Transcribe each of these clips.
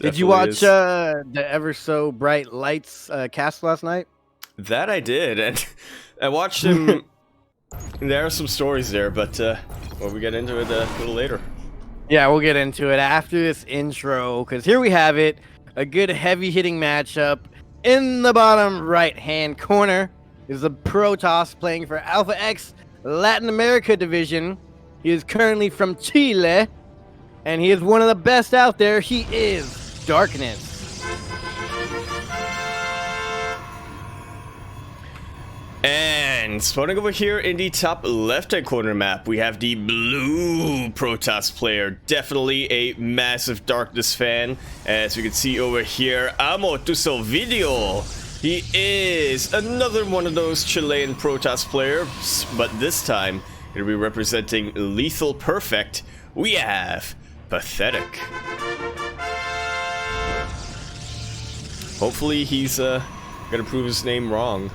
Did you Definitely watch is. the Ever So Bright Lights cast last night? That I did, and I watched him. There are some stories there, but well, we get into it a little later. Yeah, we'll get into it after this intro, because here we have it. A good heavy-hitting matchup. In the bottom right-hand corner is the Protoss playing for Alpha X Latin America Division. He is currently from Chile, and he is one of the best out there. He is Darkness. And spawning over here in the top left-hand corner map, we have the blue Protoss player. Definitely a massive Darkness fan. As we can see over here, Amo Tuso Video. He is another one of those Chilean Protoss players, but this time, going to be representing Lethal Perfect. We have PaTheTiC. Hopefully he's going to prove his name wrong.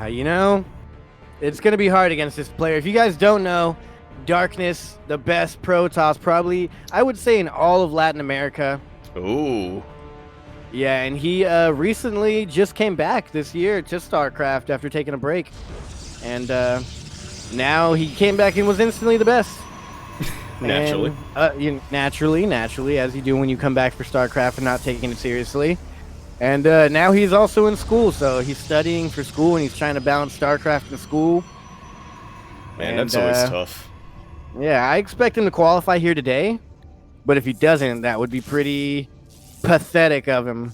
You know, it's going to be hard against this player. If you guys don't know, Darkness, the best Protoss, probably, I would say, in all of Latin America. Ooh. Yeah, and he recently just came back this year to StarCraft after taking a break. And now he came back and was instantly the best. Naturally. And, naturally, as you do when you come back for StarCraft and not taking it seriously. And now he's also in school, so he's studying for school and he's trying to balance StarCraft and school. Man, And, that's always tough. Yeah, I expect him to qualify here today, but if he doesn't, that would be pretty pathetic of him.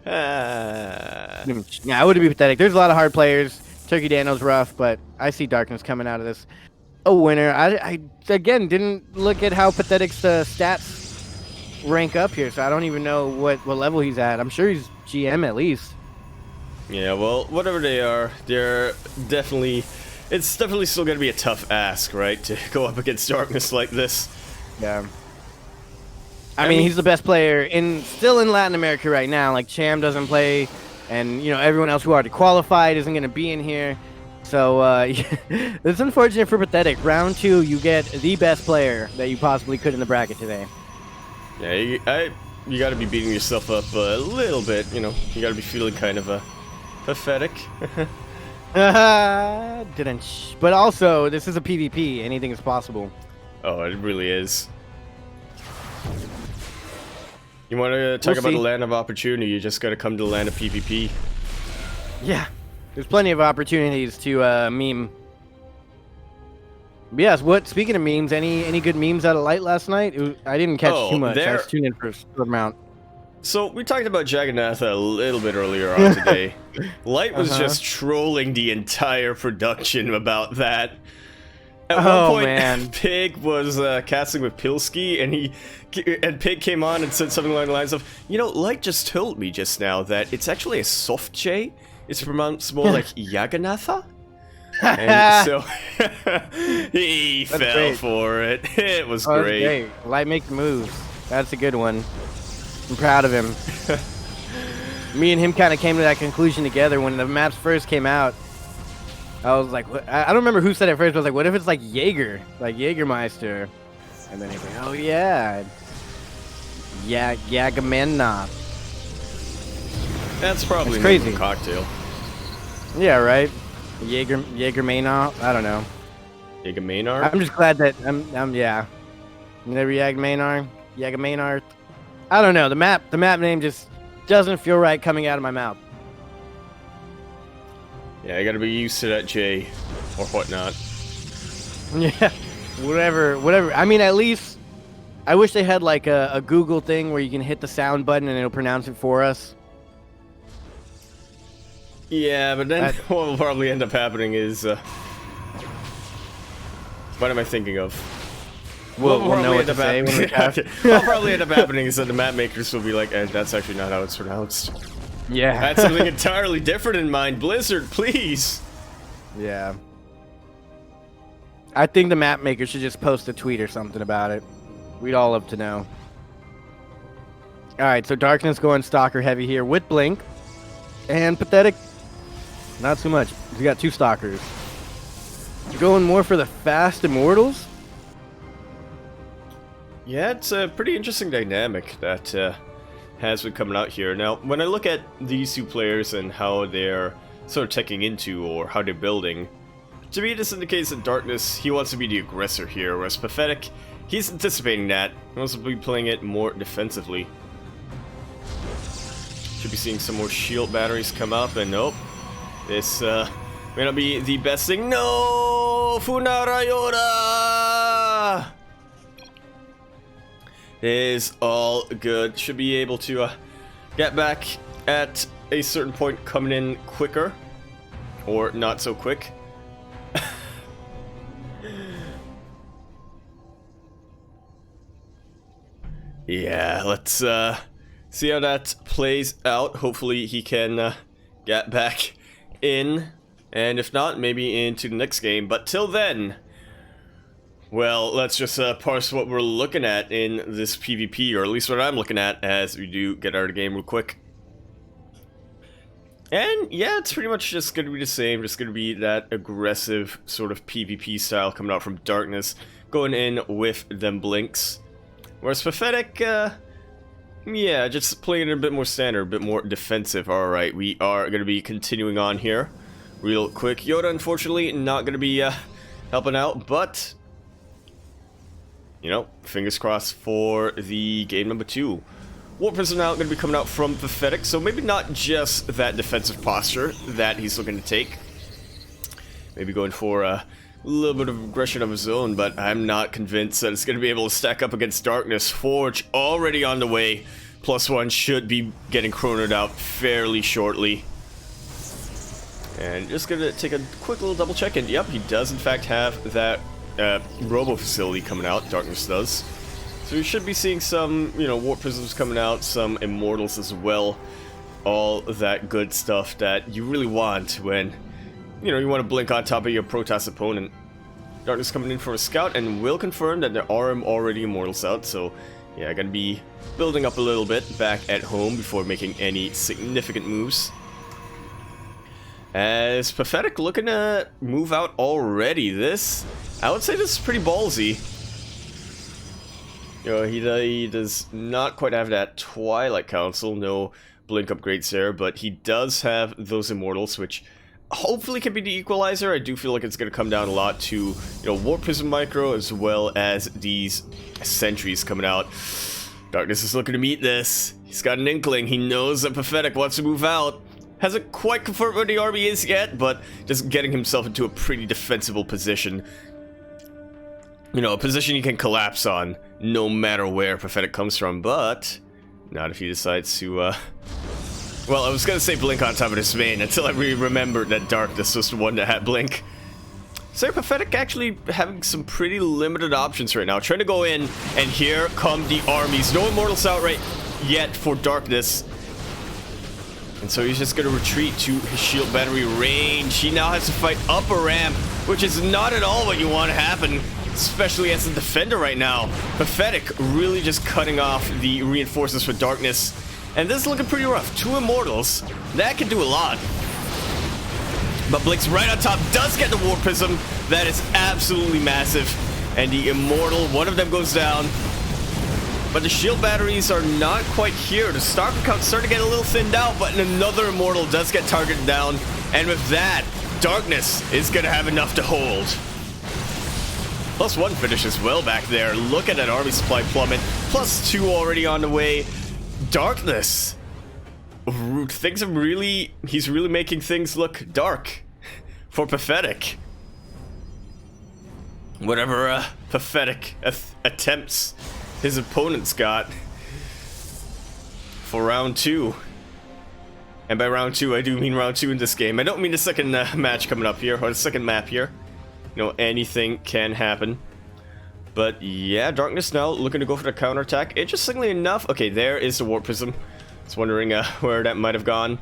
Yeah, it would be pathetic. There's a lot of hard players. Turkey Daniel's rough, but I see Darkness coming out of this a winner. I again didn't look at how PaTheTic's stats rank up here, so I don't even know what level he's at. I'm sure he's GM at least. Yeah, well, whatever they are, they're definitely... It's definitely still going to be a tough ask, right? To go up against Darkness like this. Yeah. I mean, he's the best player still in Latin America right now. Like, Cham doesn't play, and, you know, everyone else who already qualified isn't going to be in here. So, it's unfortunate for PaTheTic. Round 2, you get the best player that you possibly could in the bracket today. Yeah, you got to be beating yourself up a little bit, you know. You got to be feeling kind of pathetic. Didn't. But also, this is a PvP. Anything is possible. Oh, it really is. You want to talk about the land of opportunity, you just got to come to the land of PvP. Yeah, there's plenty of opportunities to meme. But yes, speaking of memes, any good memes out of Light last night? I didn't catch too much. I just tuned in for a short amount. So, we talked about Jagannatha a little bit earlier on today. Light was just trolling the entire production about that. At one point, man. Pig was casting with Pilski, and Pig came on and said something along the lines of, you know, Light just told me just now that it's actually a soft J. It's pronounced more like Jagannatha. And so he fell for it. It was great. Light makes moves. That's a good one. I'm proud of him. Me and him kind of came to that conclusion together when the maps first came out. I was like, I don't remember who said it first, but I was like, what if it's like Jaeger? Like Jägermeister? And then he's like, oh yeah. Yagamena. That's probably crazy. A cocktail. Yeah, right? Jägermena? I don't know. Jägermaynard? I'm just glad that yeah. Never Jägermaynard. I don't know. The map name just doesn't feel right coming out of my mouth. Yeah, I gotta be used to that J or whatnot. Yeah, whatever. I mean, at least I wish they had like a Google thing where you can hit the sound button and it'll pronounce it for us. Yeah, but then what will probably end up happening is what am I thinking of? We'll know what to say when we cast. What'll probably end up happening is that the map makers will be like, that's actually not how it's pronounced. Yeah. I had something entirely different in mind. Blizzard, please. Yeah. I think the map maker should just post a tweet or something about it. We'd all love to know. Alright, so Darkness going Stalker heavy here with Blink. And PaTheTic, not so much. We got 2 Stalkers. Going more for the fast Immortals? Yeah, it's a pretty interesting dynamic that has been coming out here. Now, when I look at these two players and how they're sort of teching into, or how they're building, to me this indicates that Darkness, he wants to be the aggressor here, whereas PaTheTiC, he's anticipating that. He wants to be playing it more defensively. Should be seeing some more shield batteries come up, and nope. This may not be the best thing. No! Funara Yoda! Is all good. Should be able to get back at a certain point, coming in quicker. Or not so quick. Yeah, let's see how that plays out. Hopefully he can get back in, and if not, maybe into the next game. But till then, well, let's just parse what we're looking at in this PvP, or at least what I'm looking at, as we do get out of the game real quick. And yeah, it's pretty much just going to be the same, just going to be that aggressive sort of PvP style coming out from Darkness, going in with them blinks. Whereas PaTheTiC, yeah, just playing it a bit more standard, a bit more defensive. Alright, we are going to be continuing on here real quick. Yoda, unfortunately, not going to be helping out, but, you know, fingers crossed for the game number 2. Warp Prism now going to be coming out from PaTheTiC, so maybe not just that defensive posture that he's looking to take. Maybe going for a little bit of aggression of his own, but I'm not convinced that it's going to be able to stack up against Darkness. Forge already on the way. +1 should be getting chronoed out fairly shortly. And just going to take a quick little double check, and yep, he does in fact have that robo facility coming out. Darkness does. So we should be seeing some, you know, Warp Prisms coming out, some Immortals as well. All that good stuff that you really want when, you know, you want to blink on top of your Protoss opponent. Darkness coming in for a scout, and will confirm that there are already Immortals out, so yeah, gonna be building up a little bit back at home before making any significant moves. As PaTheTiC looking to move out already. This, I would say this is pretty ballsy. You know, he does not quite have that Twilight Council, no blink upgrades there, but he does have those Immortals, which hopefully can be the equalizer. I do feel like it's going to come down a lot to, you know, Warp Prism Micro, as well as these sentries coming out. Darkness is looking to meet this. He's got an inkling. He knows that PaTheTiC wants to move out. Hasn't quite confirmed where the army is yet, but just getting himself into a pretty defensible position. You know, a position he can collapse on no matter where PaTheTiC comes from, but not if he decides to, well, I was gonna say blink on top of his main until I remembered that Darkness was the one that had blink. So PaTheTiC actually having some pretty limited options right now. Trying to go in, and here come the armies. No Immortals out right yet for Darkness. And so he's just gonna retreat to his shield battery range. He now has to fight up a ramp, which is not at all what you want to happen, especially as a defender right now. PaTheTiC really just cutting off the reinforcements for Darkness. And this is looking pretty rough. 2 Immortals, that can do a lot. But Blink's right on top, does get the Warp Prism. That is absolutely massive. And the Immortal, one of them goes down. But the shield batteries are not quite here. The StarCraft count's starting to get a little thinned out, but another Immortal does get targeted down. And with that, Darkness is going to have enough to hold. +1 finishes well back there. Look at that army supply plummet. +2 already on the way. Darkness. Things are really... He's really making things look dark for PaTheTiC. Whatever PaTheTiC attempts his opponents got for round 2. And by round 2, I do mean round 2 in this game. I don't mean the second match coming up here, or the second map here. You know, anything can happen. But yeah, Darkness now looking to go for the counterattack. Interestingly enough, okay, there is the Warp Prism. I was wondering where that might have gone.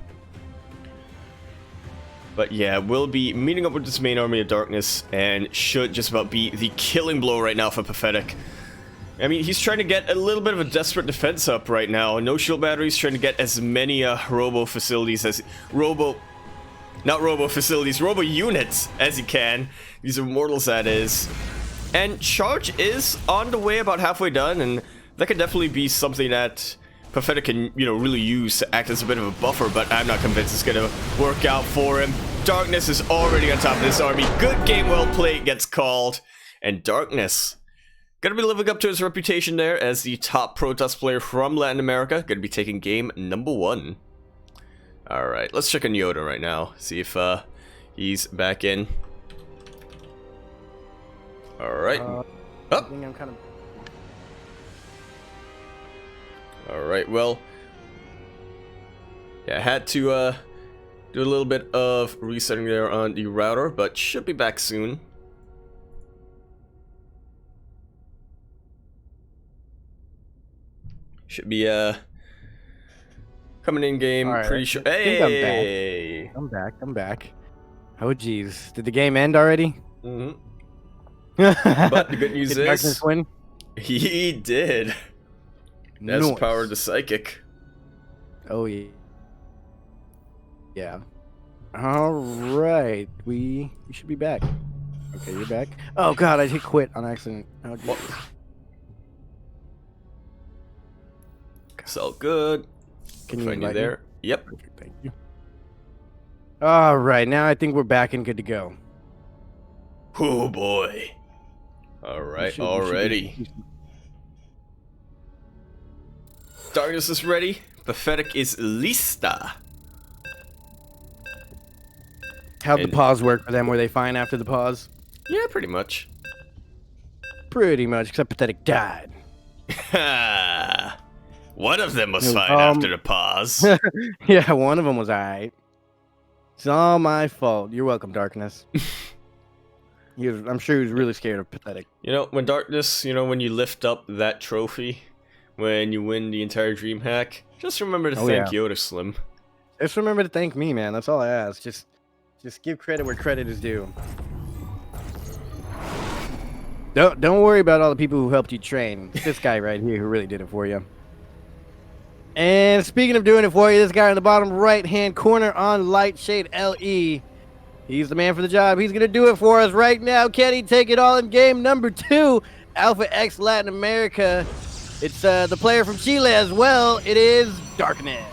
But yeah, we'll be meeting up with this main army of Darkness, and should just about be the killing blow right now for PaTheTiC. I mean, he's trying to get a little bit of a desperate defense up right now. No shield batteries, trying to get as many robo facilities as... Not robo facilities, robo units as he can. These are Immortals, that is. And charge is on the way, about halfway done, and that could definitely be something that PaTheTiC can, you know, really use to act as a bit of a buffer, but I'm not convinced it's gonna work out for him. Darkness is already on top of this army. Good game, well played, gets called. And Darkness gonna be living up to his reputation there as the top Protoss player from Latin America. Gonna be taking game number 1. Alright, let's check on Yoda right now. See if he's back in. Alright. I think I'm kind of... Alright, well, yeah, I had to do a little bit of resetting there on the router, but should be back soon. Should be coming in game pretty sure. Hey, I'm back. Oh geez, did the game end already? Mm-hmm. But the good news Did Darkness win? He did. That's Nice. power of the psychic. Oh yeah. Yeah. All right, we should be back. Okay, you're back. Oh god, I hit quit on accident. Oh, What? It's all good. Can you Find you invite me? there? Yep. Perfect, thank you. All right, now I think we're back and good to go. Oh boy. All right, already. Darkness is ready. PaTheTic is lista. How'd the And- pause work for them? Were they fine after the pause? Yeah, pretty much. Pretty much, except PaTheTic died. One of them was It was, fine after the pause. Yeah, one of them was alright. It's all my fault. You're welcome, Darkness. I'm sure he was really scared of PaTheTic. You know, when Darkness, you know, when you lift up that trophy, when you win the entire DreamHack, just remember to thank Yodaslim. Just remember to thank me, man. That's all I ask. Just give credit where credit is due. Don't worry about all the people who helped you train. It's this guy right here who really did it for you. And speaking of doing it for you, this guy in the bottom right-hand corner on Light Shade LE. He's the man for the job. He's going to do it for us right now. Can he take it all in game number 2? Alpha X Latin America. It's the player from Chile as well. It is Darkness.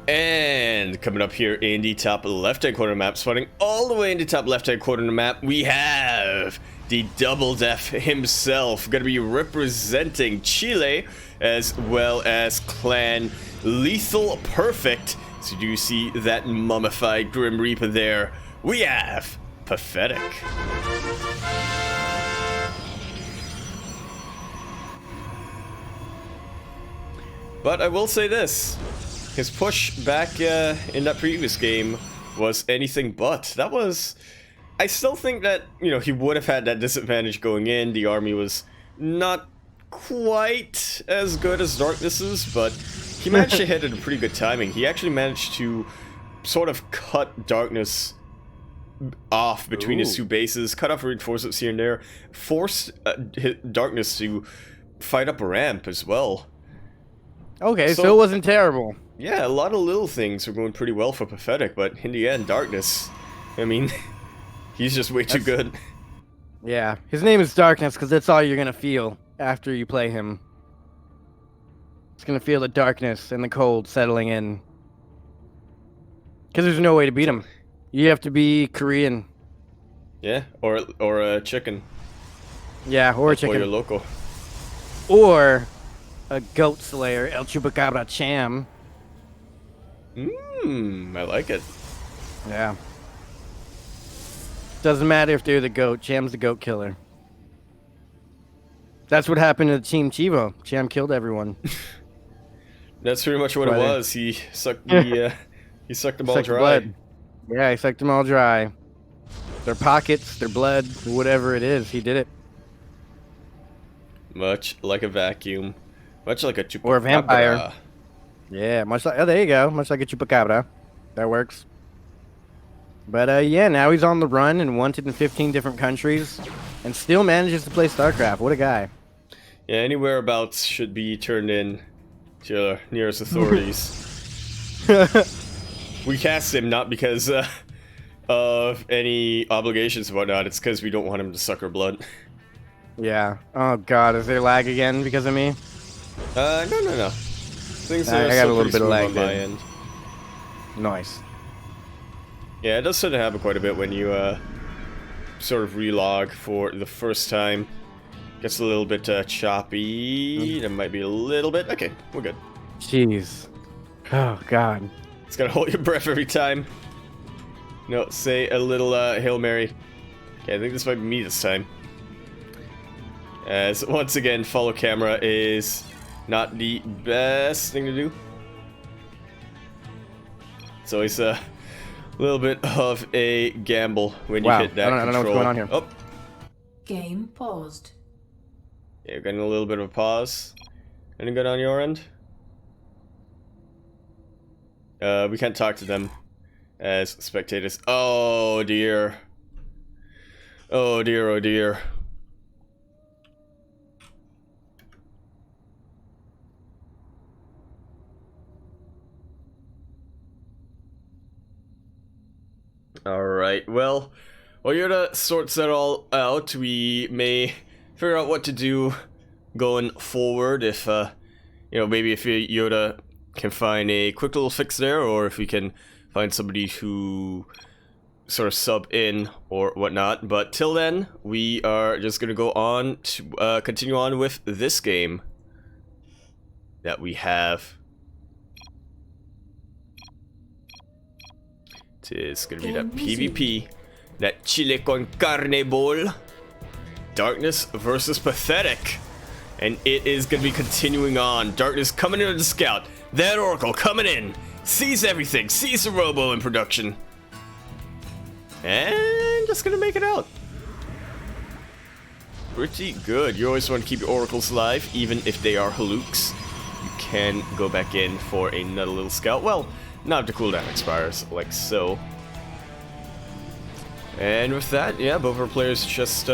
And coming up here in the top left-hand corner map, spawning all the way in the top left-hand corner of the map, we have the Double Def himself, going to be representing Chile, as well as Clan Lethal Perfect. So do you see that mummified Grim Reaper there? We have PaTheTic. But I will say this. His push back in that previous game was anything but. That was... I still think that, you know, he would have had that disadvantage going in. The army was not quite as good as Darkness's, but he managed to hit it at a pretty good timing. He actually managed to sort of cut Darkness off between his two bases, cut off reinforcements here and there, forced Darkness to fight up a ramp as well. Okay, so it wasn't terrible. Yeah, a lot of little things were going pretty well for PaTheTic, but in the end, Darkness, I mean, he's just way too good. Yeah, his name is Darkness because that's all you're going to feel after you play him. It's going to feel the darkness and the cold settling in. Because there's no way to beat him. You have to be Korean. Yeah, or a chicken. Yeah, or a Or chicken. your local. Or a goat slayer, El Chupacabra Cham. I like it. Yeah. Doesn't matter if they're the goat. Cham's the goat killer. That's what happened to Team Chivo. Cham killed everyone. That's pretty much what it Right. was. He sucked the he sucked them all Sucked dry. blood. Yeah, he sucked them all dry. Their pockets, their blood, whatever it is, he did it. Much like a vacuum. Much like a chupacabra. Or a vampire. Yeah, much like, oh, there you go. Much like a chupacabra. That works. But yeah, now he's on the run and wanted in 15 different countries and still manages to play StarCraft. What a guy. Yeah, any whereabouts should be turned in to nearest authorities. We cast him not because of any obligations and whatnot. It's because we don't want him to suck our blood. Yeah. Oh god, is there lag again because of me? No. Things I are got still a little pretty bit of smooth lag on my there. end. Nice. Yeah, it does tend to happen quite a bit when you sort of relog for the first time. Gets a little bit choppy. There might be a little bit. Okay, we're good. Jeez. Oh god. It's gotta hold your breath every time. No, say a little Hail Mary. Okay, I think this might be me this time. As once again, follow camera is not the best thing to do. It's always a little bit of a gamble when you hit that control. I don't know what's going on here. Oh. Game paused. Yeah, we're getting a little bit of a pause. Anything good on your end? We can't talk to them as spectators. Oh dear. Oh dear, oh dear. Alright, well, while Yoda sorts that all out, we may figure out what to do going forward. If, you know, maybe if Yoda can find a quick little fix there, or if we can find somebody who sort of sub in or whatnot. But till then, we are just gonna go on to continue on with this game that we have. It's gonna be that PvP, that chile con carne bowl, Darkness versus PaTheTiC, and it is gonna be continuing on. Darkness coming in with the scout, that Oracle coming in, sees everything, sees the robo in production, and just gonna make it out. Pretty good. You always want to keep your oracles alive, even if they are halukes. You can go back in for another little scout. Well, not if the cooldown expires, like so. And with that, yeah, both our players just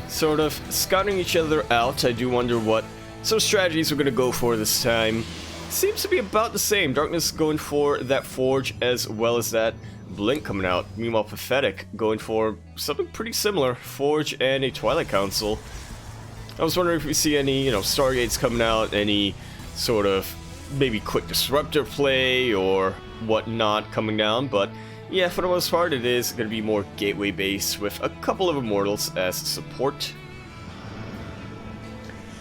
sort of scouting each other out. I do wonder what sort of strategies we're going to go for this time. Seems to be about the same. Darkness going for that Forge as well as that Blink coming out. Meanwhile, PaTheTiC going for something pretty similar. Forge and a Twilight Council. I was wondering if we see any, you know, Stargates coming out, any sort of maybe quick disruptor play or whatnot coming down, but yeah, for the most part it is going to be more gateway based with a couple of Immortals as support.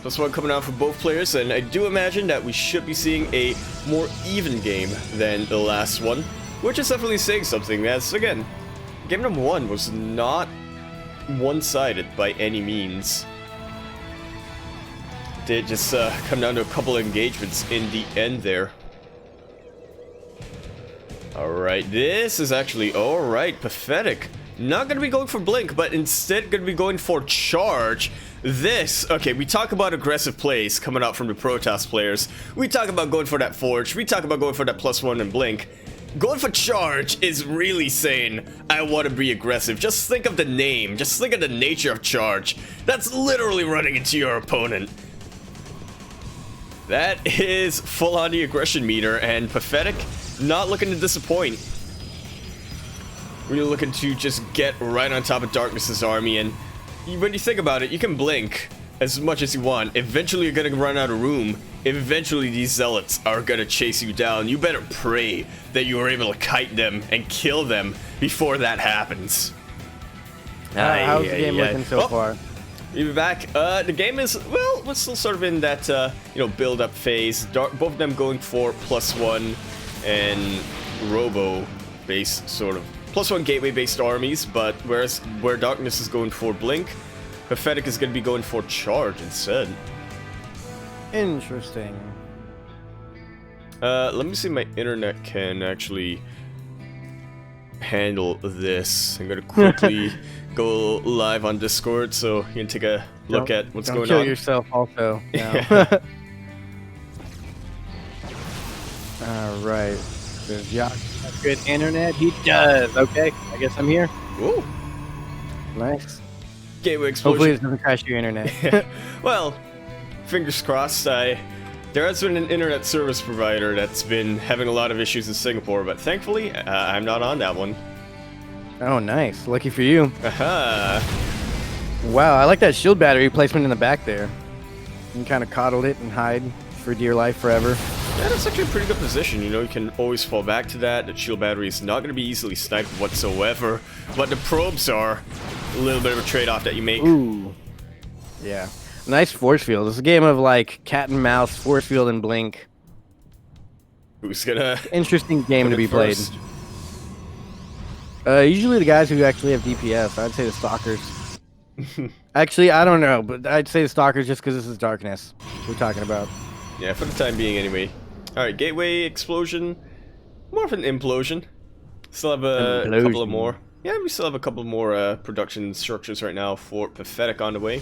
Plus one coming out for both players, and I do imagine that we should be seeing a more even game than the last one, which is definitely saying something, as again, game number 1 was not one-sided by any means. Did just come down to a couple of engagements in the end there. Alright, this is actually alright. PaTheTiC not gonna be going for Blink, but instead gonna be going for Charge. This, okay, we talk about aggressive plays coming out from the Protoss players. We talk about going for that Forge. We talk about going for that +1 and Blink. Going for Charge is really saying, I want to be aggressive. Just think of the name. Just think of the nature of Charge. That's literally running into your opponent. That is full on the aggression meter, and PaTheTiC not looking to disappoint. Really looking to just get right on top of Darkness's army, and when you think about it, you can blink as much as you want. Eventually you're gonna run out of room. Eventually these zealots are gonna chase you down. You better pray that you are able to kite them and kill them before that happens. How's the game looking so far? We're back. The game is, well, we're still sort of in that, you know, build-up phase. Both of them going for +1 and Robo-based, sort of, +1 gateway-based armies, but whereas where Darkness is going for Blink, PaTheTiC is going to be going for Charge instead. Interesting. Let me see if my internet can actually handle this. I'm going to quickly go live on Discord so you can take a look at what's going on. Don't kill yourself also. Yeah. Alright. Does Yakuzaku have good internet? He does. Okay, I guess I'm here. Ooh. Nice. Gateway explosion. Hopefully it doesn't crash your internet. Well, fingers crossed. There has been an internet service provider that's been having a lot of issues in Singapore, but thankfully I'm not on that one. Oh, nice. Lucky for you. Aha. Wow, I like that shield battery placement in the back there. You can kind of coddle it and hide for dear life forever. Yeah, that's actually a pretty good position. You know, you can always fall back to that. The shield battery is not going to be easily sniped whatsoever. But the probes are a little bit of a trade-off that you make. Ooh. Yeah. Nice force field. It's a game of like cat and mouse, force field and blink. Who's gonna... Interesting game to be played. first? Usually the guys who actually have DPS. I'd say the stalkers. Actually, I don't know, but I'd say the stalkers just because this is darkness we're talking about. Yeah, for the time being anyway. Alright, gateway explosion. More of an implosion. Still have a couple of more. Yeah, we still have a couple more production structures right now for PaTheTiC on the way.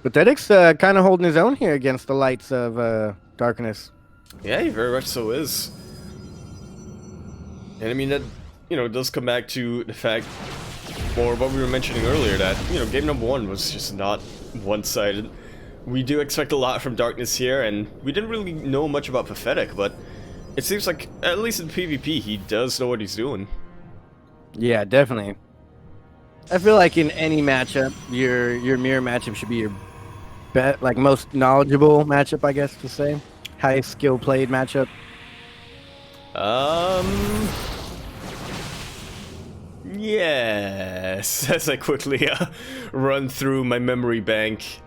PaTheTic's kind of holding his own here against the lights of darkness. Yeah, he very much so is. And I mean, that, you know, does come back to the fact, or what we were mentioning earlier, that, you know, game number 1 was just not one-sided. We do expect a lot from Darkness here, and we didn't really know much about PaTheTic, but it seems like, at least in PvP, he does know what he's doing. Yeah, definitely. I feel like in any matchup, your mirror matchup should be your like most knowledgeable matchup, I guess to say. Highest skill played matchup. Yes. As I quickly run through my memory bank,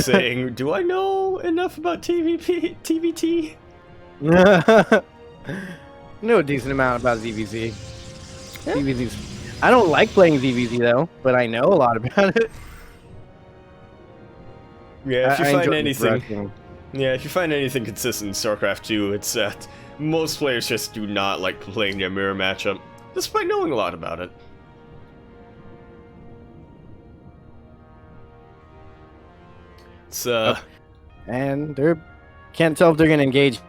saying, do I know enough about TVT? Know a decent amount about ZVZ. Yeah. ZVZ's. I don't like playing ZVZ though, but I know a lot about it. Yeah, if you find enjoy anything, rushing. yeah, if you find anything consistent in StarCraft 2, it's that most players just do not like playing their mirror matchup, despite knowing a lot about it. It's and they're can't tell if they're gonna engage.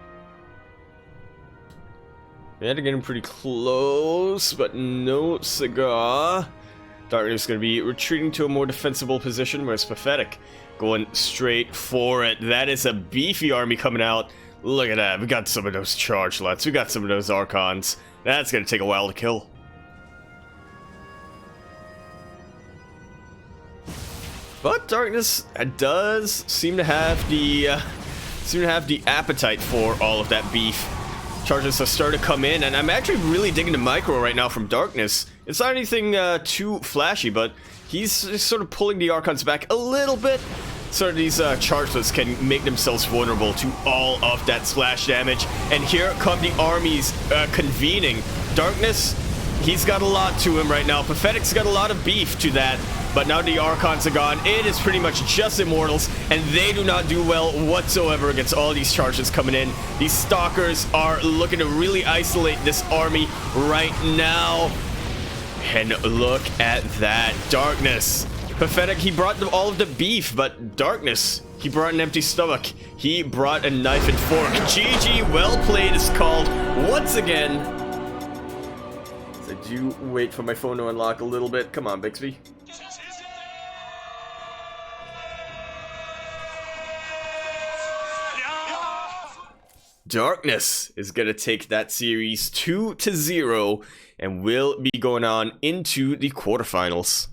yeah, they're getting pretty close, but no cigar. Darkness is going to be retreating to a more defensible position, whereas PaTheTic going straight for it. That is a beefy army coming out. Look at that. We got some of those chargelets. We got some of those Archons. That's going to take a while to kill. But Darkness does seem to have the appetite for all of that beef. Charges have started to come in, and I'm actually really digging the micro right now from Darkness. It's not anything too flashy, but he's just sort of pulling the Archons back a little bit, so these chargelets can make themselves vulnerable to all of that splash damage. And here come the armies convening. Darkness, he's got a lot to him right now. PaTheTic's got a lot of beef to that. But now the Archons are gone. It is pretty much just Immortals, and they do not do well whatsoever against all these charges coming in. These Stalkers are looking to really isolate this army right now. And look at that. Darkness. PaTheTic, he brought all of the beef, but Darkness, he brought an empty stomach. He brought a knife and fork. GG, well played is called once again. So I do wait for my phone to unlock a little bit. Come on, Bixby. Darkness is going to take that series 2-0 and will be going on into the quarterfinals.